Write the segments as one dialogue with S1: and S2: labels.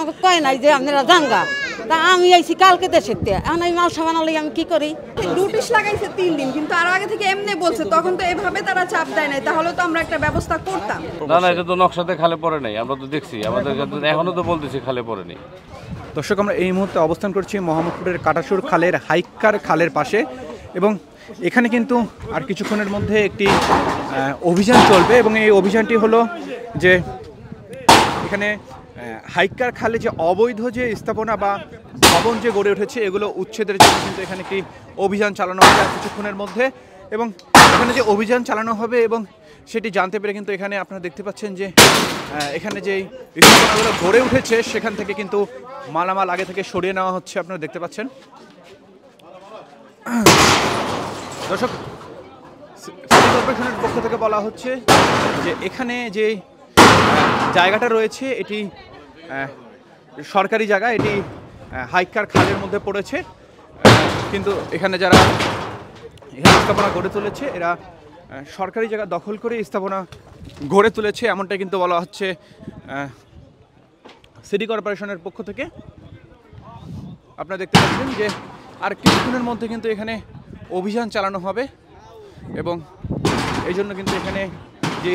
S1: আমাকে কয় নাই যে আপনারা জাঙ্গা তা আমি আইছি কালকে দেশের এখন এই মাল সামান হলে আমি কি করি।
S2: নোটিশ লাগাইছে 3 দিন, কিন্তু আরো আগে থেকে এমনি বলছে, তখন তো এভাবে তারা চাপ দেয় নাই, তাহলে তো আমরা একটা ব্যবস্থা করতাম।
S3: না না, এটা তো নকশাতে খালে পড়ে নাই, আমরা তো দেখছি, আমাদের এখনো তো বলতেছি খালে পড়ে নেই।
S4: দর্শক, আমরা এই মুহূর্তে অবস্থান করছি মোহাম্মদপুরের কাটাসুর খালের হাইকার খালের পাশে, এবং এখানে কিন্তু আর কিছুক্ষণের মধ্যে একটি অভিযান চলবে, এবং এই অভিযানটি হলো যে এখানে হাইকার খালে যে অবৈধ যে স্থাপনা বা ভবন যে গড়ে উঠেছে এগুলো উচ্ছেদের জন্য কিন্তু এখানে একটি অভিযান চালানো হবে আর কিছুক্ষণের মধ্যে, এবং এখানে যে অভিযান চালানো হবে এবং সেটি জানতে পেরে কিন্তু এখানে আপনারা দেখতে পাচ্ছেন যে এখানে যেই স্থাপনাগুলো গড়ে উঠেছে সেখান থেকে কিন্তু মালামাল আগে থেকে সরিয়ে নেওয়া হচ্ছে, আপনারা দেখতে পাচ্ছেন। দর্শক, সিটি কর্পোরেশনের পক্ষ থেকে বলা হচ্ছে যে এখানে যে জায়গাটা রয়েছে এটি সরকারি জায়গা, এটি হাইকার খালের মধ্যে পড়েছে, কিন্তু এখানে যারা এখানে স্থাপনা গড়ে তুলেছে এরা সরকারি জায়গা দখল করে স্থাপনা গড়ে তুলেছে, এমনটা কিন্তু বলা হচ্ছে সিটি কর্পোরেশনের পক্ষ থেকে। আপনারা দেখতে পাচ্ছেন যে আর কিছুক্ষণের মধ্যে কিন্তু এখানে অভিযান চালানো হবে, এবং এই জন্য কিন্তু এখানে যে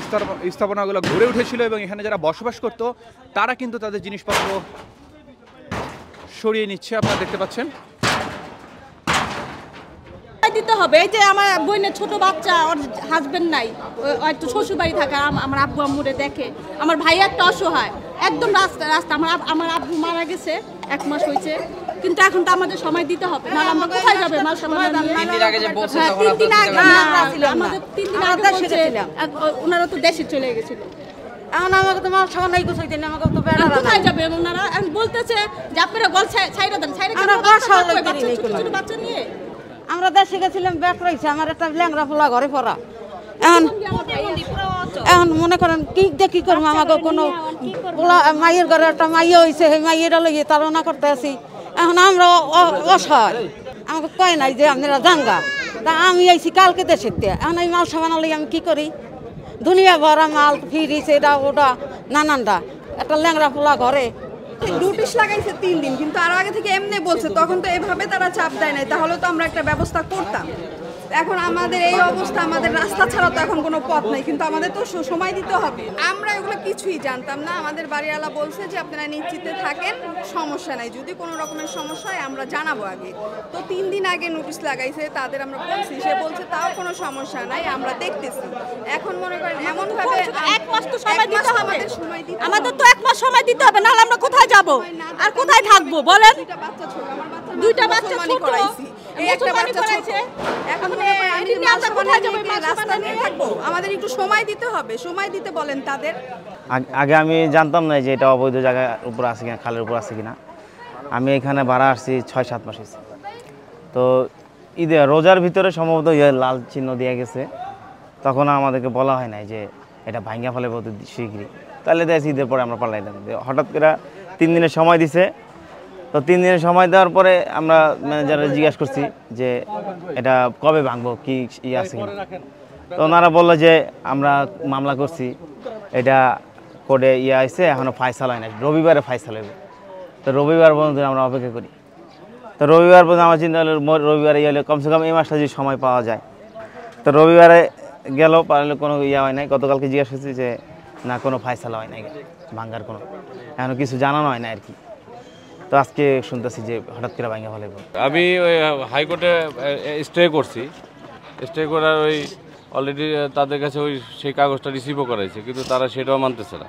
S4: স্থাপনাগুলো গড়ে উঠেছিল এবং এখানে যারা বসবাস করত তারা কিন্তু তাদের জিনিসপত্র সরিয়ে নিচ্ছে, আপনারা দেখতে পাচ্ছেন।
S5: দিতে হবে। এই যে আমার বোনের ছোট বাচ্চা, ওর হাজবেন্ড নাই, একটু শ্বশুর বাড়ি থাকে, আমার আব্বু আম্মুরে দেখে, আমার ভাই একটা অসহায়, একদম রাস্তা আমার আব্বু মারা গেছে 1 মাস হয়েছে, কিন্তু এখন তো আমাদের সময় দিতে হবে, নাহলে আমরা কোথায় যাবে মাল সামান নিয়ে?
S1: 3 দিন আগে যে বলছেন তখন
S5: 3 দিন আগে
S1: আমাদের
S5: 3 দিন আগে ছিলাম, ওনারা তো দেশে চলে গেছিল।
S1: এখন আমাকে তো মাল সামান নাই গুছাইতে না, আমাকে তো বেড়া
S5: কোথায় যাবে ওনারা? এখন বলতেছে যে আপনারা গল ছাইরা দেন, ছাইরা
S1: আমরা বাসা লইতে নেই কোনো
S5: বাচ্চা নিয়ে।
S1: আমরা দেশে গেছিলাম, ব্যাগ রয়েছে আমার একটা ল্যাংরা পোলা ঘরে পড়া, এখন মনে করেন কি দিয়ে কি করবো, আমাকে কোনো পোলা মাইয়ের ঘরে একটা মাইয়া হয়েছে, সেই মাইয়েরা লইয়ে তাড়না করতে আছি, এখন আমরা অসহায়, আমাকে কয় নাই যে আপনারা জাঙ্গা তা আমি আইছি কালকে দেশের এখন এই মাল সামান হলে আমি কি করি। দুনিয়া ভরা মাল ফিরিস এটা ওটা নানানটা, একটা ল্যাংরা পোলা ঘরে।
S2: নোটিশ লাগাইছে 3 দিন, কিন্তু আরো আগে থেকে এমনি বলছে, তখন তো এভাবে তারা চাপ দেয় নাই, তাহলে তো আমরা একটা ব্যবস্থা করতাম। এখন আমাদের এই অবস্থা, আমাদের রাস্তা ছাড়া তো এখন কোনো পথ নাই, কিন্তু আমাদের তো সময় দিতে হবে। আমরা এগুলো কিছুই জানতাম না, আমাদের বাড়িওয়ালা বলছে যে আপনারা নিশ্চিন্তে থাকেন, সমস্যা নাই, যদি কোনো রকমের সমস্যা হয় আমরা জানাবো আগে। তো 3 দিন আগে নোটিশ লাগাইছে, তাদের আমরা বলছি, সে বলছে তাও কোনো সমস্যা নাই, আমরা দেখতেছি। এখন মনে করেন এমন ভাবে
S5: 1 মাস তো সময় দিতে হবে, আমাদের তো 1 মাস সময় দিতে হবে, নাহলে আমরা কোথায় যাব আর কোথায় থাকবো বলেন?
S2: 2টা বাচ্চা ছোট, আমার বাচ্চা
S5: 2টা বাচ্চা ছোট
S2: করাইছি, এই একটা বাচ্চা ছোট, এখন আমরা কোথায় যাব? রাস্তা নিয়ে থাকবো, আমাদের একটু সময় দিতে হবে, সময় দিতে বলেন তাদের।
S6: আগে আমি জানতাম না যে এটা অবৈধ জায়গার উপর আছে কিনা, খালের উপর আছে কিনা। আমি এখানে ভাড়া আসছি 6-7 মাস হয়েছে। তো ঈদে রোজার ভিতরে সম্ভবত লাল চিহ্ন দিয়ে গেছে, তখন আমাদেরকে বলা হয় নাই যে এটা ভাঙ্গা ফেলে বলতে শীঘ্রই, তাহলে দেখছি ঈদের পরে আমরা পাল্টাইতাম। হঠাৎ করে 3 দিনের সময় দিছে, তো 3 দিনের সময় দেওয়ার পরে আমরা ম্যানেজারে জিজ্ঞাসা করছি যে এটা কবে ভাঙবো, কি আছে কিনা। তো ওনারা বললো যে আমরা মামলা করছি, এটা কোর্টে আসছে, এখনও ফাইসাল হয় না, রবিবারে ফাইসাল হবে। তো রবিবার পর্যন্ত আমরা অপেক্ষা করি। তো রবিবার পর্যন্ত আমার চিন্তা হলো রবিবারে হলে কমসে কম এই মাসটা যদি সময় পাওয়া যায়। তো রবিবারে গেল, পারলে কোনো হয় নাই। গতকালকে জিজ্ঞাসা করছি যে না, কোনো ফাইসাল হয় নাই, ভাঙ্গার কোনো এখনও কিছু জানানো হয় না আর কি। তো আজকে শুনতেছি যে হঠাৎ করে ভাঙ্গা ফেলে।
S3: আমি ওই হাইকোর্টে স্টে করছি, স্টে করার ওই অলরেডি তাদের কাছে ওই সেই কাগজটা রিসিভও করাইছে, কিন্তু তারা সেটাও মানতেছে না,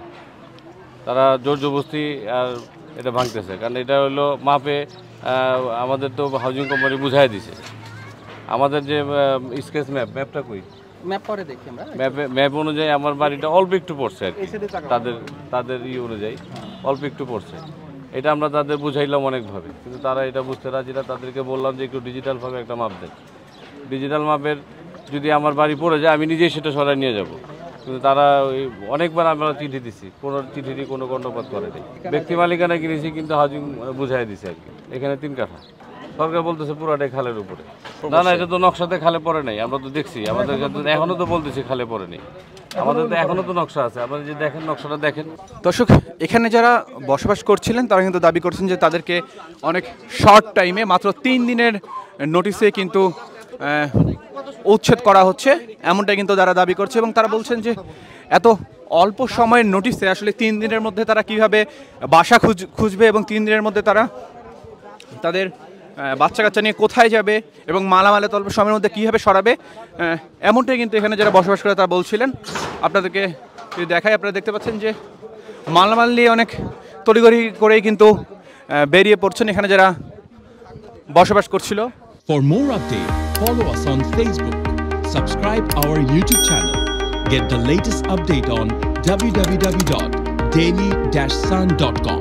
S3: তারা জোর জবরদস্তি আর এটা ভাঙতেছে। কারণ এটা হলো মাপে, আমাদের তো হাউজিং কোম্পানি বুঝাই দিছে, আমাদের যে স্কেচ ম্যাপটা কই,
S4: ম্যাপ পরে দেখি আমরা,
S3: ম্যাপ অনুযায়ী আমার বাড়িটা অল্প একটু পড়ছে আর কি, তাদের অনুযায়ী অল্প একটু পড়ছে। এটা আমরা তাদের বুঝাইলাম অনেকভাবে, কিন্তু তারা এটা বুঝতে রাজি না। তাদেরকে বললাম যে একটু ডিজিটালভাবে একটা মাপ দেন, ডিজিটাল মাপের যদি আমার বাড়ি পড়ে যায় আমি নিজেই সেটা সরাই নিয়ে যাব, কিন্তু তারা ওই অনেকবার আমরা চিঠি দিছি, কোনো চিঠিরই কোনো কর্ণপাত করেনি। ব্যক্তি মালিকানা কিনেছি, কিন্তু হাউজিং বুঝাই দিছে আর কি। এখানে 3 কাঠা, সরকার বলতেছে পুরাটাই খালের উপরে। না না, এটা তো নকশাতে খালে পড়ে নাই, আমরা তো দেখছি, আমাদের এখনো তো বলতেছি খালে পড়ে নেই। আমাদের তো এখনো তো নকশা আছে, আপনারা যে দেখেন নকশাটা দেখেন।
S4: দর্শক, এখানে যারা বসবাস করছিলেন তারা কিন্তু দাবি করছেন যে তাদেরকে অনেক শর্ট টাইমে মাত্র 3 দিনের নোটিসে কিন্তু উচ্ছেদ করা হচ্ছে, এমনটাই কিন্তু তারা দাবি করছে। এবং তারা বলছেন যে এত অল্প সময়ের নোটিসে আসলে 3 দিনের মধ্যে তারা কিভাবে বাসা খুঁজবে এবং 3 দিনের মধ্যে তারা তাদের বাচ্চা কাচ্চা নিয়ে কোথায় যাবে এবং মালামালে অল্প সময়ের মধ্যে কীভাবে সরাবে, এমনটাই কিন্তু এখানে যারা বসবাস করে তারা বলছিলেন। আপনাদেরকে যদি দেখাই, আপনারা দেখতে পাচ্ছেন যে মালামাল নিয়ে অনেক তড়িঘড়ি করেই কিন্তু বেরিয়ে পড়ছেন এখানে যারা বসবাস করছিল।
S7: For more updates, follow us on Facebook, subscribe our YouTube channel, get the latest update on www.daily-sun.com.